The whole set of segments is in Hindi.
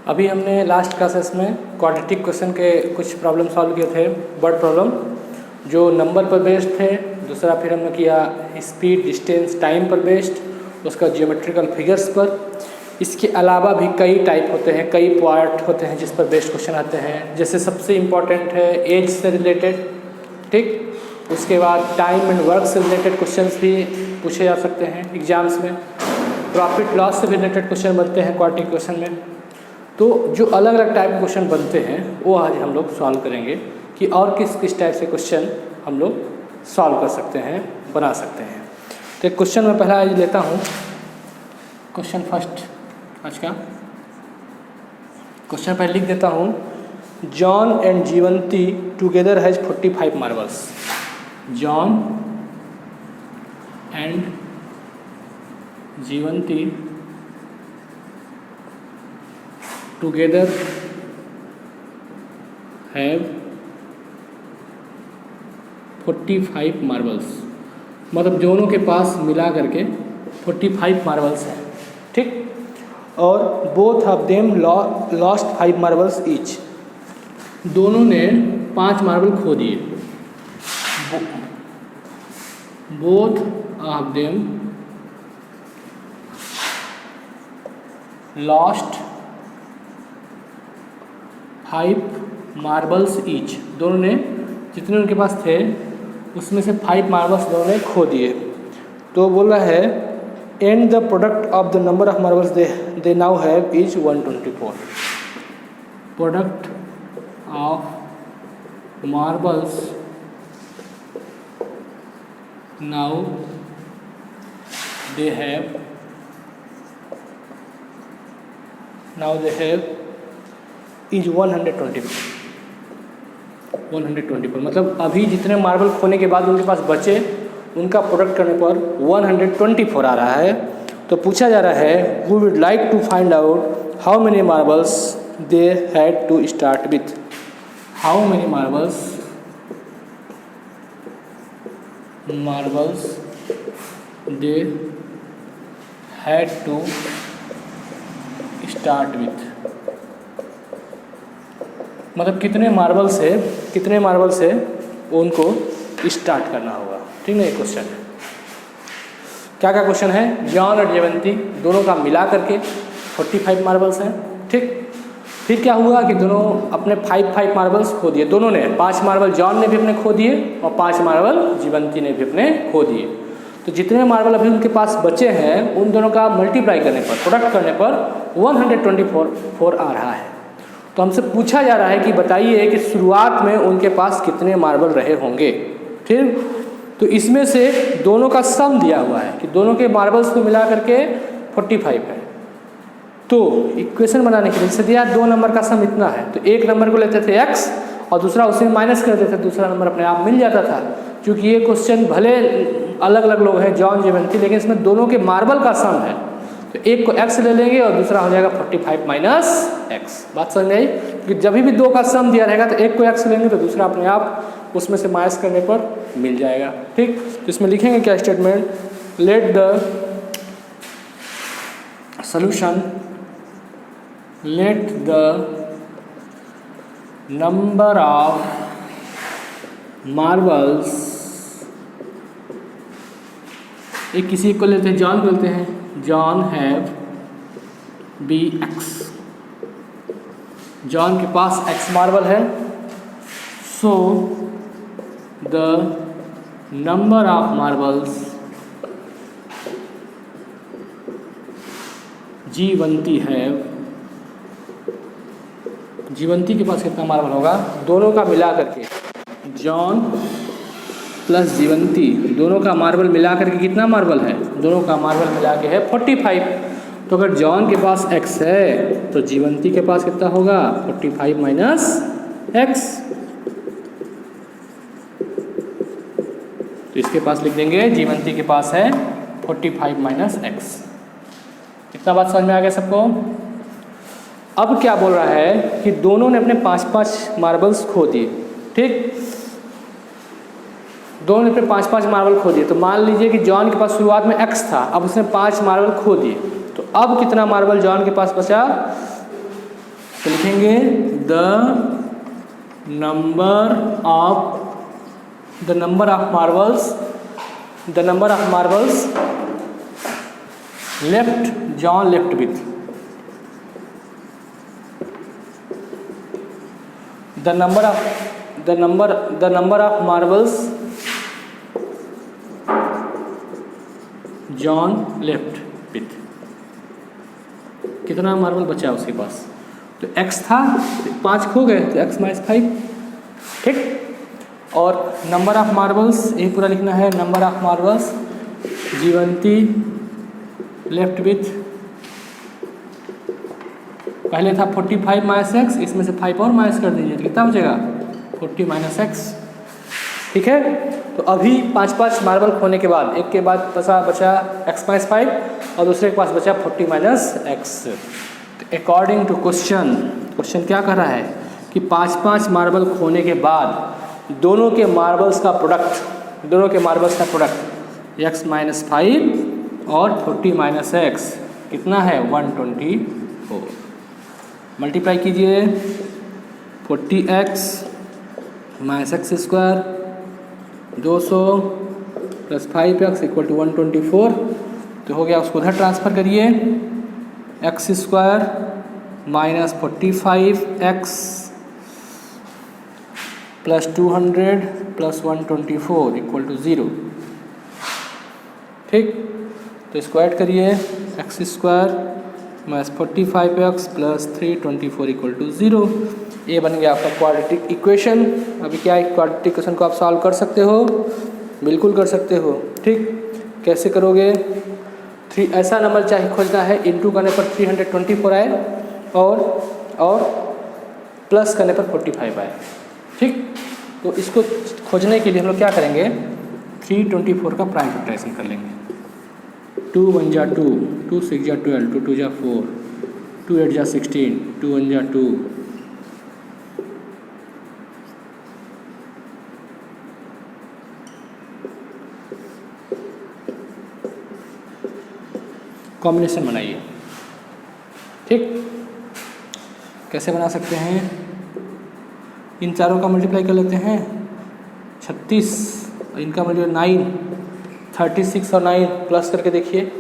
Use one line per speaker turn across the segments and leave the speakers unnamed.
अभी हमने लास्ट क्लासेस में क्वाड्रेटिक क्वेश्चन के कुछ प्रॉब्लम सॉल्व किए थे, वर्ड प्रॉब्लम जो नंबर पर बेस्ड थे। दूसरा फिर हमने किया स्पीड, डिस्टेंस, टाइम पर बेस्ड, उसका जियोमेट्रिकल फिगर्स पर। इसके अलावा भी कई टाइप होते हैं, कई पार्ट होते हैं जिस पर बेस्ड क्वेश्चन आते हैं। जैसे सबसे इम्पॉर्टेंट है एज से रिलेटेड, ठीक। उसके बाद टाइम एंड वर्क से रिलेटेड क्वेश्चंस भी पूछे जा सकते हैं एग्जाम्स में। प्रॉफिट लॉस से रिलेटेड क्वेश्चन बनते हैं क्वाड्रेटिक क्वेश्चन में। तो जो अलग अलग टाइप के क्वेश्चन बनते हैं वो आज हम लोग सॉल्व करेंगे कि और किस किस टाइप से क्वेश्चन हम लोग सॉल्व कर सकते हैं, बना सकते हैं। तो एक क्वेश्चन मैं पहला आज लेता हूँ। क्वेश्चन फर्स्ट आज का क्वेश्चन पहले लिख देता हूँ। John and Jivanti together has 45 marbles. John and Jivanti together have 45 marbles, मतलब दोनों के पास मिला करके 45 मार्बल्स हैं, ठीक। और both of them lost 5 marbles each, दोनों ने 5 मार्बल खो दिए। Both of them lost 5 marbles each, दोनों ने जितने उनके पास थे उसमें से 5 मार्बल्स दोनों ने खो दिए। तो बोल रहा है and the product of the number of marbles they now have is 124। Product of marbles now they have is 124। मतलब अभी जितने मार्बल खोने के बाद उनके पास बचे उनका प्रोडक्ट करने पर 124 आ रहा है। तो पूछा जा रहा है we would like to find out how many marbles they had to start with. How many marbles they had to start with, मतलब कितने मार्बल से उनको स्टार्ट करना होगा, ठीक ना। ये क्वेश्चन है, क्या क्वेश्चन है। जॉन और जीवंती दोनों का मिला करके 45 मार्बल्स हैं, ठीक। फिर क्या हुआ कि दोनों अपने 5 मार्बल्स खो दिए। दोनों ने 5 मार्बल जॉन ने भी अपने खो दिए और 5 मार्बल जीवंती ने भी अपने खो दिए। तो जितने मार्बल अभी उनके पास बचे हैं उन दोनों का मल्टीप्लाई करने पर, प्रोडक्ट करने पर 124 आ रहा है। तो हमसे पूछा जा रहा है कि बताइए कि शुरुआत में उनके पास कितने मार्बल रहे होंगे, ठीक। तो इसमें से दोनों का सम दिया हुआ है कि दोनों के मार्बल्स को मिला करके 45 है। तो इक्वेशन बनाने के लिए जैसे दिया 2 नंबर का सम इतना है, तो एक नंबर को लेते थे x और दूसरा उसे माइनस कर देते थे, दूसरा नंबर अपने आप मिल जाता था। क्योंकि ये क्वेश्चन भले अलग अलग लोग हैं जॉन जीवंती, लेकिन इसमें दोनों के मार्बल का सम है। तो एक को x ले लेंगे और दूसरा हो जाएगा 45 माइनस x। बात समझ में आई। क्योंकि जब भी 2 का सम दिया रहेगा तो एक को x लेंगे तो दूसरा अपने आप उसमें से माइनस करने पर मिल जाएगा, ठीक। तो इसमें लिखेंगे क्या statement, let the solution, let the number of marbles, एक किसी को लेते हैं जॉन को लेते हैं, John have be x, John के पास x मार्बल है। So the number of marbles Jivanti have, Jivanti के पास कितना मार्बल होगा, दोनों का मिला करके जॉन प्लस जीवंती दोनों का मार्बल मिला करके कितना मार्बल है, दोनों का मार्बल मिला के है 45। तो अगर जॉन के पास x है तो जीवंती के पास कितना होगा 45 माइनस x। तो इसके पास लिख देंगे जीवंती के पास है 45 माइनस x। इतना बात समझ में आ गया सबको। अब क्या बोल रहा है कि दोनों ने अपने 5 मार्बल्स खो दिए, ठीक। दोनों ने अपने 5 मार्बल खो दिए। तो मान लीजिए कि जॉन के पास शुरुआत में x था, अब उसने 5 मार्बल खो दिए। तो अब कितना मार्बल जॉन के पास बचा, तो लिखेंगे the number of marbles John left with. The number of marbles John left with। कितना मार्बल बचा उसके पास? तो x था, 5 खो गए तो x माइनस 5, ठीक। और नंबर ऑफ मार्बल्स यही पूरा लिखना है, number of marbles Jivanti left with, पहले था 45 माइनस एक्स, इसमें से 5 और माइनस कर दीजिए तो कितना बचेगा 40 माइनस एक्स, ठीक है। तो अभी 5 मार्बल खोने के बाद एक के बाद बचा एक्स माइनस 5 और दूसरे के पास बचा 40 minus x. According to question क्या कर रहा है कि 5 मार्बल खोने के बाद दोनों के मार्बल्स का प्रोडक्ट एक्स माइनस 5 और 40 माइनस एक्स कितना है 124। मल्टीप्लाई कीजिए 40x minus x square 200 plus 5x equal to 124, तो हो गया। उसको उधर ट्रांसफ़र करिए, x square minus 45x plus 200 plus 124 equal to 0, ठीक। तो इसको ऐड करिए, x square minus 45x plus 324 equal to 0। ये बन गया आपका क्वाड्रेटिक इक्वेशन। अभी क्या है, क्वाड्रेटिक इक्वेशन को आप सॉल्व कर सकते हो, बिल्कुल कर सकते हो, ठीक। कैसे करोगे, ऐसा नंबर चाहिए खोजना है इनटू करने पर 324 आए और प्लस करने पर 45 आए, ठीक। तो इसको खोजने के लिए हम लोग क्या करेंगे, 324 का प्राइम फैक्टराइजेशन कर लेंगे। 2 1 जा 2, 2 6 जा 12, 2 2 जा 4, 2 8 जा 16, 2 1 जा 2, कॉम्बिनेशन बनाइए, ठीक। कैसे बना सकते हैं, इन चारों का मल्टीप्लाई कर लेते हैं 36, इनका मल्टीप्लाई 9, 36 और 9 प्लस करके देखिए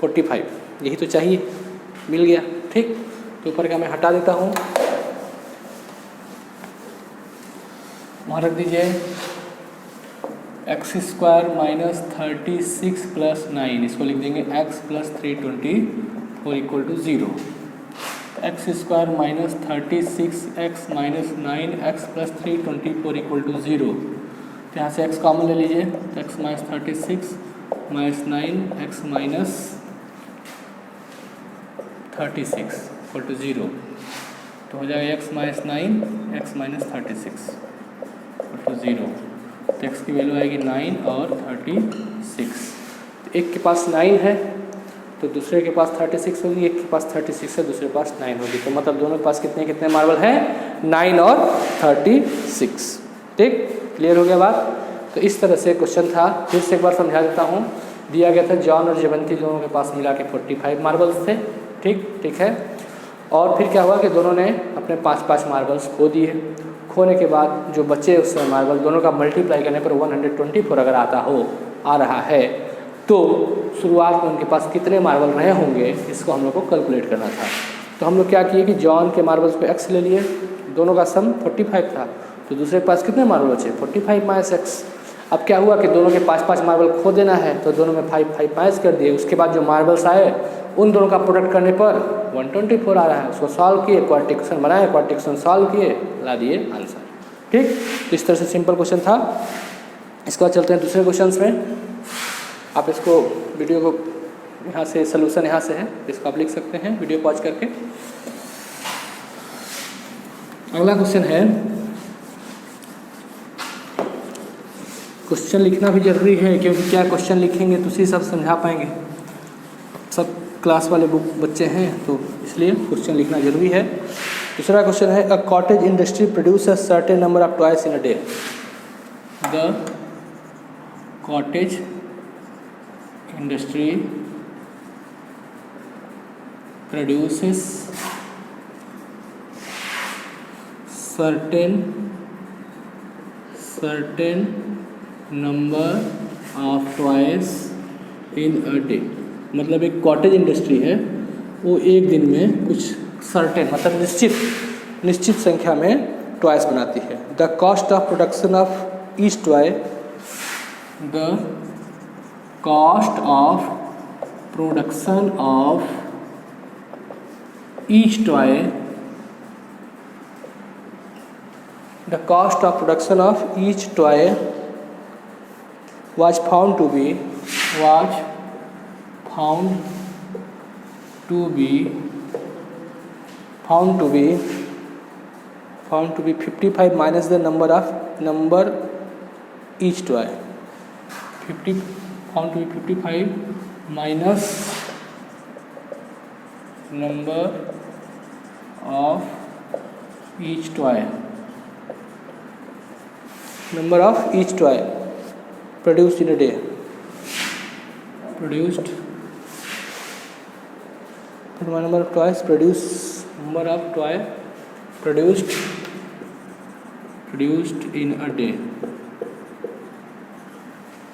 45, यही तो चाहिए, मिल गया, ठीक। तो ऊपर का मैं हटा देता हूँ, वहाँ रख दीजिए एक्स स्क्वायर माइनस 36 प्लस 9, इसको लिख देंगे x plus 324 equal to 0। X square minus 36 x minus 9 x plus 324 equal to 0। तो यहाँ से x कॉमन ले लीजिए, तो x minus 36 minus 9 x minus 36 equal to 0, तो हो जाएगा x minus 9 x minus 36 equal to 0। तो x की वैल्यू आएगी 9 और 36। तो एक के पास 9 है तो दूसरे के पास 36 होगी, एक के पास 36 है दूसरे के पास 9 होगी। तो मतलब दोनों के पास कितने मार्बल हैं, 9 और 36, ठीक। क्लियर हो गया बात। तो इस तरह से क्वेश्चन था, फिर से एक बार समझा देता हूँ। दिया गया था जॉन और जयवंती दोनों के पास मिला के 45 मार्बल्स थे, ठीक है। और फिर क्या हुआ कि दोनों ने अपने 5 मार्बल्स खो दिए। खोने के बाद जो बचे उससे मार्बल दोनों का मल्टीप्लाई करने पर 124 अगर आ रहा है तो शुरुआत में उनके पास कितने मार्बल रहे होंगे, इसको हम लोग को कैलकुलेट करना था। तो हम लोग क्या किए कि जॉन के मार्बल्स को x ले लिए, दोनों का सम 45 था, तो दूसरे के पास कितने मार्बल बचे 45 माइनस एक्स। अब क्या हुआ कि दोनों के 5 मार्बल खो देना है, तो दोनों में 5 माइनस कर दिए। उसके बाद जो मार्बल्स आए उन दोनों का प्रोडक्ट करने पर 124 आ रहा है, उसको सॉल्व किए, क्वाड्रेटिक इक्वेशन बनाए, क्वाड्रेटिक इक्वेशन सॉल्व किए, ला दिए आंसर, ठीक। तो इस तरह से सिंपल क्वेश्चन था। इसके बाद चलते हैं दूसरे क्वेश्चन में। आप इसको वीडियो को यहाँ से सलूशन यहाँ से है, इसको आप लिख सकते हैं वीडियो पॉज करके। अगला क्वेश्चन है, क्वेश्चन लिखना भी जरूरी है क्योंकि क्या क्वेश्चन लिखेंगे तो उसी सब समझा पाएंगे। सब क्लास वाले बच्चे हैं तो इसलिए क्वेश्चन लिखना जरूरी है। दूसरा क्वेश्चन है, a cottage industry produces certain number of toys in a day. The cottage industry produces certain number of toys in a day। मतलब एक कॉटेज इंडस्ट्री है, वो एक दिन में कुछ सर्टेन मतलब निश्चित संख्या में टॉयस बनाती है। The cost of production of each toy, the cost of production of each toy, the cost of production of each toy was found to be 55 minus the number each toy, 55 minus number of each toy, number of each toy produced in a day, number of toys produced in a day,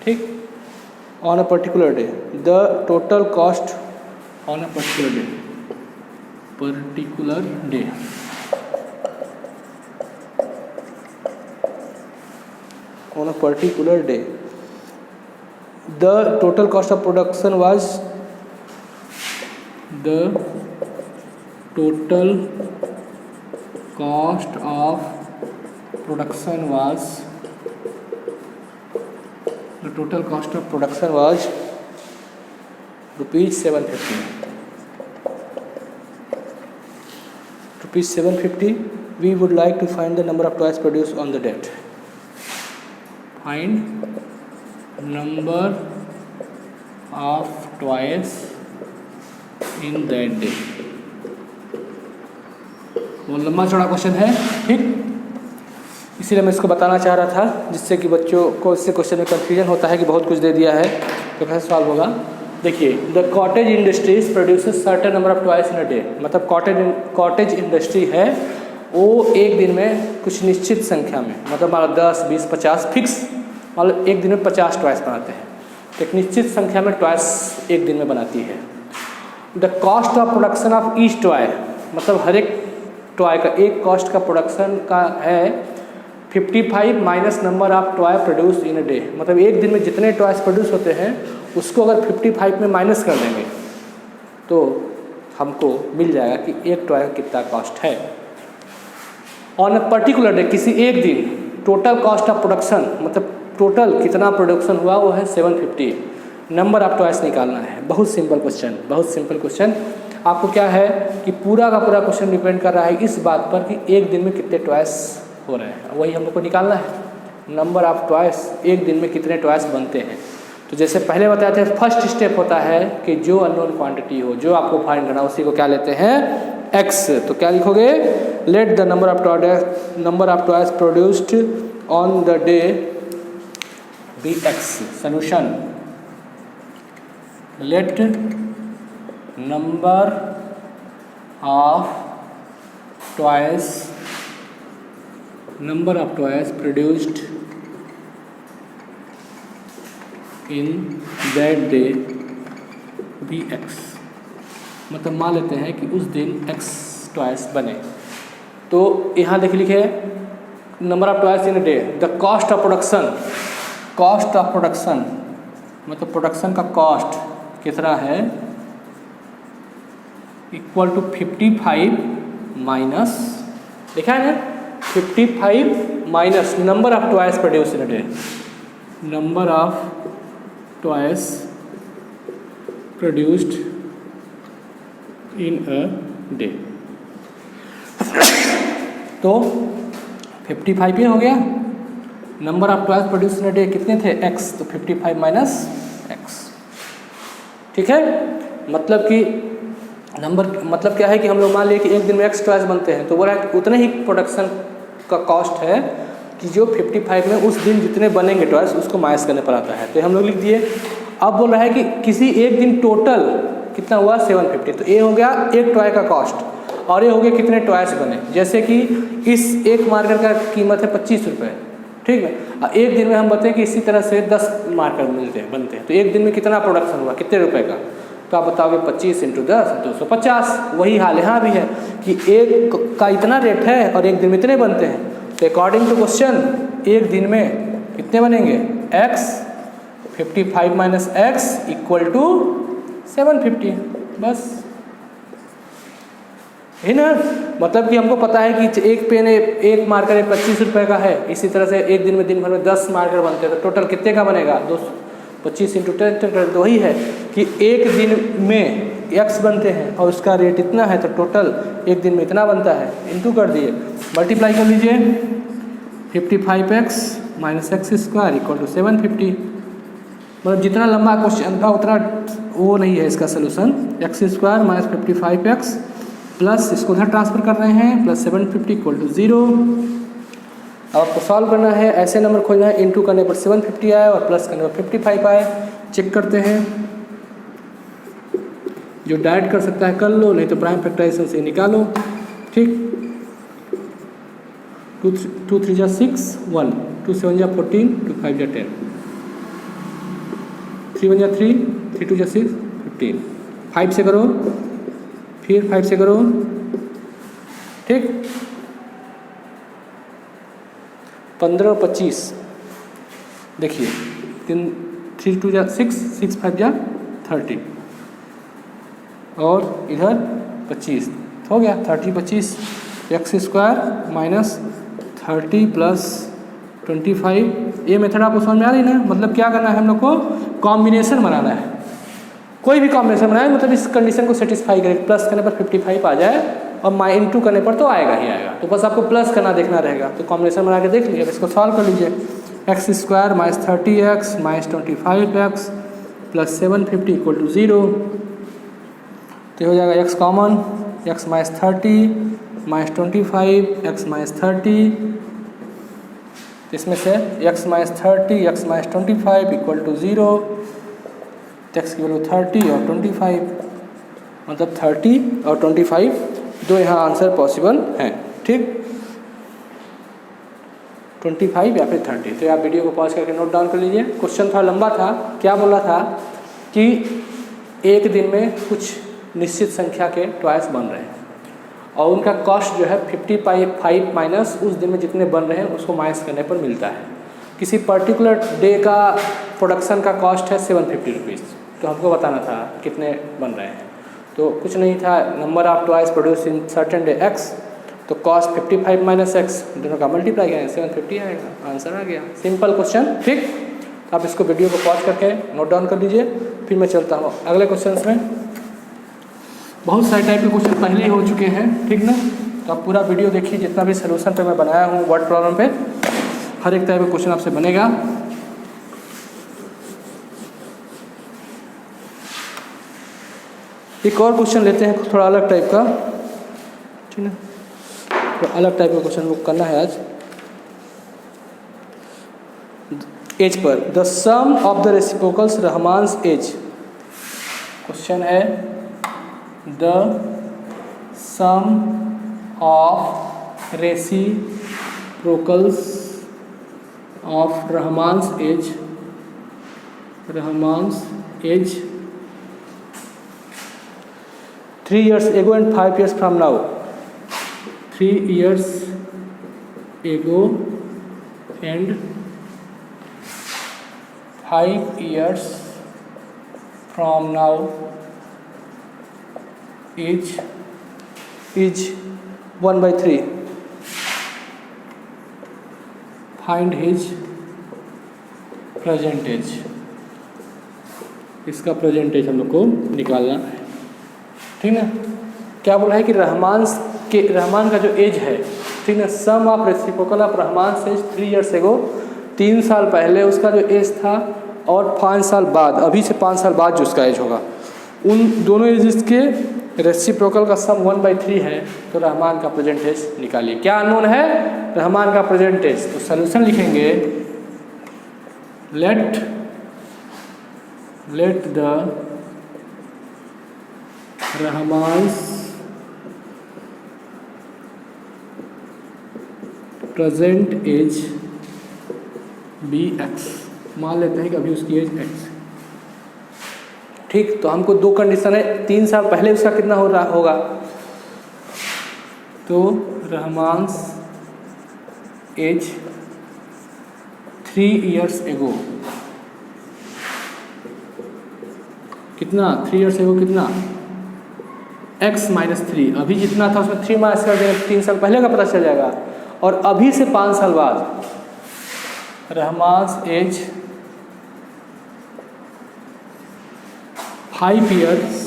ठीक, on a particular day, the total cost on a particular day, on a particular day, the total cost of production was, the total cost of production was rupees 750. We would like to find the number of toys produced on the date. Find number of toys in that day। वो लंबा चौड़ा क्वेश्चन है, ठीक, इसीलिए मैं इसको बताना चाह रहा था, जिससे कि बच्चों को इससे क्वेश्चन में कन्फ्यूजन होता है कि बहुत कुछ दे दिया है तो कैसे सॉल्व होगा। देखिए, the cottage industries produces certain number of toys in a day, मतलब कॉटेज इंडस्ट्री है, वो एक दिन में कुछ निश्चित संख्या में, मतलब मान लो 10, 20, 50 फिक्स, मान लो एक दिन में 50 टॉयस बनाते हैं, तो एक निश्चित संख्या में टॉयस एक दिन में बनाती है। The cost of production of each toy, मतलब हर एक टॉय का एक कॉस्ट का प्रोडक्शन का है 55 minus number of toy produce in a day, मतलब एक दिन में जितने टॉयस प्रोड्यूस होते हैं उसको अगर 55 में माइनस कर देंगे तो हमको मिल जाएगा कि एक टॉय का कितना कॉस्ट है। ऑन अ पर्टिकुलर डे, किसी एक दिन, टोटल कॉस्ट ऑफ प्रोडक्शन, मतलब टोटल कितना प्रोडक्शन हुआ वो है 750। नंबर ऑफ टॉयस निकालना है। बहुत सिंपल क्वेश्चन। आपको क्या है कि पूरा का पूरा क्वेश्चन डिपेंड कर रहा है इस बात पर कि एक दिन में कितने टॉयस हो रहे हैं, वही हम लोग को निकालना है। नंबर ऑफ टॉयस, एक दिन में कितने टॉयस बनते हैं। तो जैसे पहले बताए थे, फर्स्ट स्टेप होता है कि जो अननोन क्वांटिटी हो, जो आपको फाइंड करना, उसी को क्या लेते हैं, एक्स। तो क्या लिखोगे, let the number of toys produced on the day be x. Solution, let number of toys produced in that day be x, मतलब मान लेते हैं कि उस दिन एक्स टॉयस बने। तो यहाँ देखिए लिखे number of toys in a day, the cost of production, मतलब प्रोडक्शन का कॉस्ट कितना है, इक्वल टू 55 माइनस, देखा है ना, 55 minus number of toys produce in a day, number of toys produced in a day. तो 55 ये हो गया, number of toys produce in a day कितने थे, एक्स, तो 55 माइनस एक्स, ठीक है। मतलब कि मतलब क्या है कि हम लोग मान लिए कि एक दिन में एक्स टॉयस बनते हैं, तो बोला है कि उतने ही प्रोडक्शन का कॉस्ट है कि जो 55 में उस दिन जितने बनेंगे टॉयस उसको माइनस करने पर आता है। तो हम लोग लिख दिए। अब बोल रहा है कि किसी एक दिन टोटल कितना हुआ, 750। तो ये हो गया एक टॉय का कॉस्ट। और ये हो गए कितने टॉयस बने। जैसे कि इस एक मार्कर का कीमत है 25 रुपये, ठीक है। एक दिन में हम बताएं कि इसी तरह से 10 मार्कर बनते हैं, तो एक दिन में कितना प्रोडक्शन हुआ, कितने रुपए का, तो आप बताओगे 25 × 10 250। वही हाल यहाँ भी है कि एक का इतना रेट है और एक दिन में इतने बनते हैं। तो अकॉर्डिंग टू क्वेश्चन एक दिन में कितने बनेंगे, x 55 - x = 750, बस है ना। मतलब कि हमको पता है कि एक पेन एक मार्कर 25 रुपये का है, इसी तरह से एक दिन में दिन भर में 10 मार्कर बनते हैं, तो टोटल कितने का बनेगा, 25 × 10। तो वही है कि एक दिन में x बनते हैं और उसका रेट इतना है, तो टोटल एक दिन में इतना बनता है, इनटू कर दिए, मल्टीप्लाई कर लीजिए। 55x - x² = 750। मतलब जितना लंबा क्वेश्चन था उतना वो नहीं है इसका सोल्यूशन। x² - 55x प्लस इसको उधर ट्रांसफर कर रहे हैं, प्लस 750 = 0। अब आपको सॉल्व करना है, ऐसे नंबर खोजना है, इनटू करने पर 750 आए और प्लस करने पर 55 आए। चेक करते हैं, जो डायरेक्ट कर सकता है कर लो, नहीं तो प्राइम फैक्टराइजेशन से निकालो, ठीक। 2 3 × 6 1, 2 7 × 14, 2 5 × 10, 3 1 × 3, 3 2 × 6 15। 5 से करो, फिर 5 से करो, ठीक। 15 और 25, देखिए 3 2 × 6, 6 5 × 30 और इधर 25 हो गया 30 25। x² - 30 + 25, ये मेथड आपको समझ में आ रही ना। मतलब क्या करना है, हम लोग को कॉम्बिनेशन बनाना है, कोई भी कॉम्बिनेशन बनाए, मतलब इस कंडीशन को सेटिस्फाई करे, प्लस करने पर 55 आ जाए और इनटू करने पर तो आएगा ही आएगा, तो बस आपको प्लस करना देखना रहेगा। तो कॉम्बिनेशन बना के देख लीजिए, अब इसको सॉल्व कर लीजिए। x² - 30x - 25x + 750 = 0। तो हो जाएगा x कॉमन, x - 30 - 25 x - 30, इसमें से x - 30 x - 25 = 0। x की वैल्यू 30 और 25, मतलब 30 और 25 दो यहाँ आंसर पॉसिबल हैं, ठीक। 25 या फिर 30। तो आप वीडियो को पॉज करके नोट डाउन कर लीजिए। क्वेश्चन थोड़ा लंबा था, क्या बोला था कि एक दिन में कुछ निश्चित संख्या के टॉयस बन रहे हैं और उनका कॉस्ट जो है 55 माइनस उस दिन में जितने बन रहे हैं उसको माइनस करने पर मिलता है। किसी पर्टिकुलर डे का प्रोडक्शन का कॉस्ट है 750 रुपीज़, तो हमको बताना था कितने बन रहे हैं। तो कुछ नहीं था, number of toys produce in certain day x, तो कॉस्ट 55 माइनस x, दोनों का मल्टीप्लाई करें 750 आएगा, आंसर आ गया। सिंपल क्वेश्चन, ठीक। आप इसको वीडियो को पॉज करके नोट डाउन कर लीजिए, फिर मैं चलता हूँ अगले क्वेश्चन में। बहुत सारे टाइप के क्वेश्चन पहले ही हो चुके हैं, ठीक ना। तो आप पूरा वीडियो देखिए, जितना भी सोल्यूशन पे मैं बनाया हूँ वर्ड प्रॉब्लम पे, हर एक टाइप का क्वेश्चन आपसे बनेगा। एक और क्वेश्चन लेते हैं थोड़ा अलग टाइप का, ठीक है। तो अलग टाइप का क्वेश्चन बुक करना है आज। एज पर the sum of the reciprocals Rahman's age. Question है the sum of reciprocals of Rahman's age 3 years ago and 5 years from now। 3 years ago and 5 years from now is 1/3। Find his present age। इसका प्रेजेंट एज हम लोग को निकालना है, ठीक ना। क्या बोला है कि रहमान का जो एज है, ठीक ना, sum of reciprocal of Rahman age 3 years ago, 3 साल पहले उसका जो एज था और 5 साल बाद, अभी से 5 साल बाद जो उसका एज होगा, उन दोनों एजेस के रेसिप्रोकल का सम 1/3 है। तो रहमान का प्रेजेंट एज निकालिए। क्या अननोन है, रहमान का प्रेजेंट एज। तो सॉल्यूशन लिखेंगे, let the Rahman's present age be x, मान लेते हैं कि अभी उसकी एज एक्स। ठीक, तो हमको दो कंडीशन है, 3 साल पहले उसका कितना हो रहा होगा, तो रहमान्स एज 3 years एगो, कितना 3 years एगो कितना x माइनस 3, अभी जितना था उसमें 3 माइनस कर देंगे, 3 साल पहले का पता चल जाएगा। और अभी से 5 साल बाद रहमान्स एज 5 years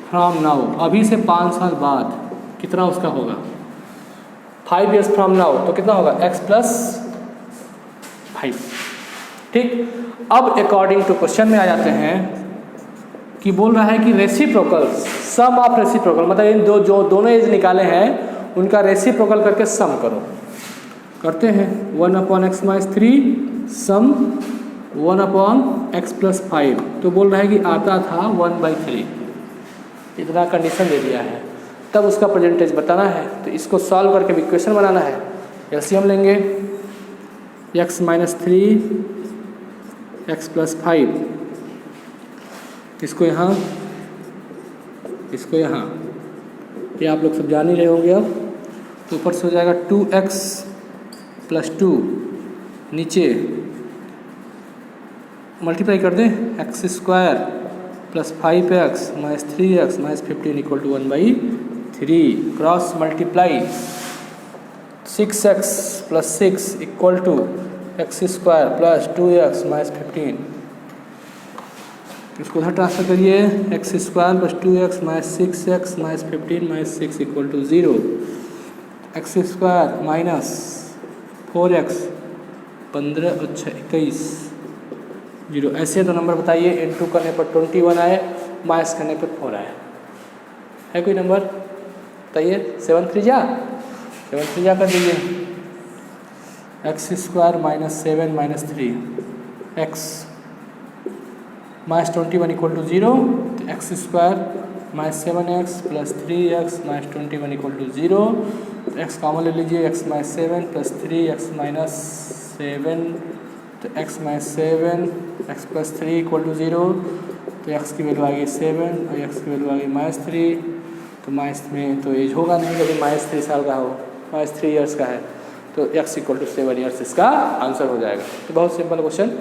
फ्रॉम नाउ, अभी से 5 साल बाद कितना उसका होगा, 5 years फ्रॉम नाउ, तो कितना होगा x प्लस 5। ठीक, अब अकॉर्डिंग टू क्वेश्चन में आ जाते हैं कि बोल रहा है कि रेसिप्रोकल, सम ऑफ रेसिप्रोकल, मतलब इन जो दोनों एज निकाले हैं उनका रेसिप्रोकल करके सम करो। करते हैं 1/x माइनस 3 सम 1/x प्लस 5, तो बोल रहा है कि आता था 1/3, इतना कंडीशन दे दिया है, तब उसका परसेंटेज बताना है। तो इसको सॉल्व करके इक्वेशन बनाना है। एलसीएम लेंगे, x माइनस 3 x प्लस 5, इसको यहाँ ये आप लोग सब जान ही रहे होंगे। अब तो ऊपर से हो जाएगा 2x प्लस 2, नीचे मल्टीप्लाई कर दें x square plus 5x minus 3x minus 15 equal to 1/3, cross multiply 6x plus 6 equal to x square plus 2x minus 15, इसको उधर ट्रांसफर करिए, x square plus 2x minus 6x minus 15 minus 6 equal to 0, x square minus 4x 15 अच्छा 21 0। ऐसे तो नंबर बताइए, इनटू करने पर 21 आए, माइनस करने पर 4 आए, है कोई नंबर बताइए? 7 3 जा कर दीजिए, x square minus 7 minus 3 x minus 21 equal to 0, तो x square minus 7x plus 3x minus 21 equal to 0, तो x कॉमन ले लीजिए, x minus 7 plus 3x minus 7, तो x minus 7 x plus 3 equal to 0, तो x की वैल्यू आ गई 7 और x की वैल्यू आ गई माइनस 3, तो माइनस में तो एज होगा नहीं, कभी माइनस 3 साल का हो, माइनस 3 ईयर्स का है, तो x इक्वल टू 7 ईयर्स इसका आंसर हो जाएगा। तो बहुत सिंपल क्वेश्चन,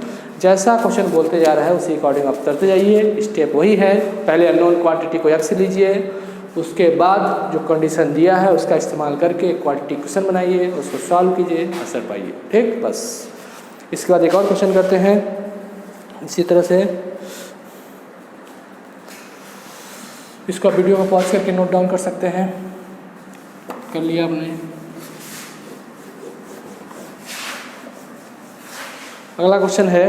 जैसा क्वेश्चन बोलते जा रहा है उसी अकॉर्डिंग आप करते जाइए। स्टेप वही है, पहले अननोन क्वांटिटी को x लीजिए, उसके बाद जो कंडीशन दिया है उसका इस्तेमाल करके क्वांटिटी क्वेश्चन बनाइए, उसको सॉल्व कीजिए, आंसर पाइए। ठीक, बस इसके बाद एक और क्वेश्चन करते हैं इसी तरह से। इसको वीडियो को पॉज करके नोट डाउन कर सकते हैं, कर लिया आपने। अगला क्वेश्चन है,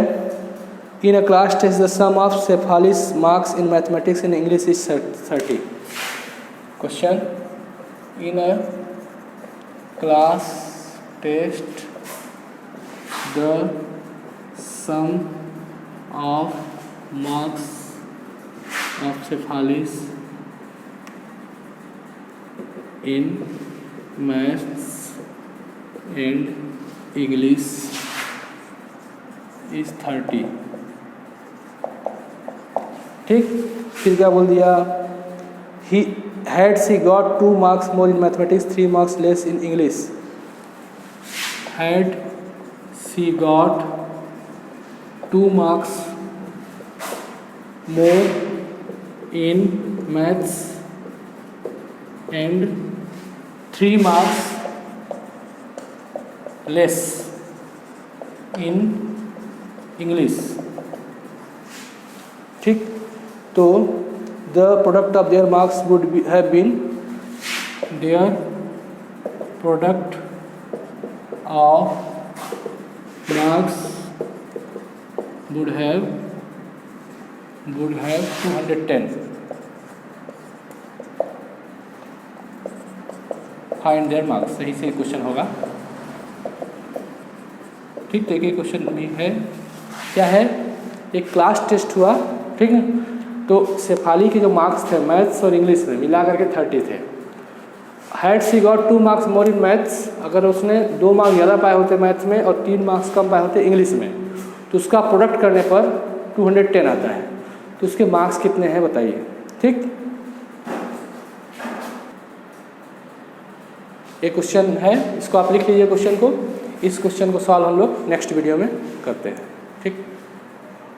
in a class test the sum of Shefali's marks in mathematics in English is 30। Question, in a class test the sum of marks of Shefali's in maths and English is 30। ठीक, फिर क्या बोल दिया, ही had she got 2 marks more in mathematics 3 marks less in English. Had she got 2 marks more in maths and 3 marks less in English. ठीक, तो the product of their marks would have been, their product of marks would have 210। Find their marks, सही से क्वेश्चन होगा। ठीक, देखिए क्वेश्चन भी है, क्या है, एक क्लास टेस्ट हुआ, ठीक है, तो शेफाली के जो मार्क्स थे मैथ्स और इंग्लिश में मिला करके 30 थे। Had she got 2 marks more in maths, अगर उसने 2 मार्क्स ज़्यादा पाए होते मैथ्स में और 3 मार्क्स कम पाए होते इंग्लिश में, तो उसका प्रोडक्ट करने पर 210 आता है। तो उसके मार्क्स कितने हैं बताइए। ठीक, ये क्वेश्चन है, इसको आप लिख लीजिए क्वेश्चन को। इस क्वेश्चन को सॉल्व हम लोग नेक्स्ट वीडियो में करते हैं। ठीक।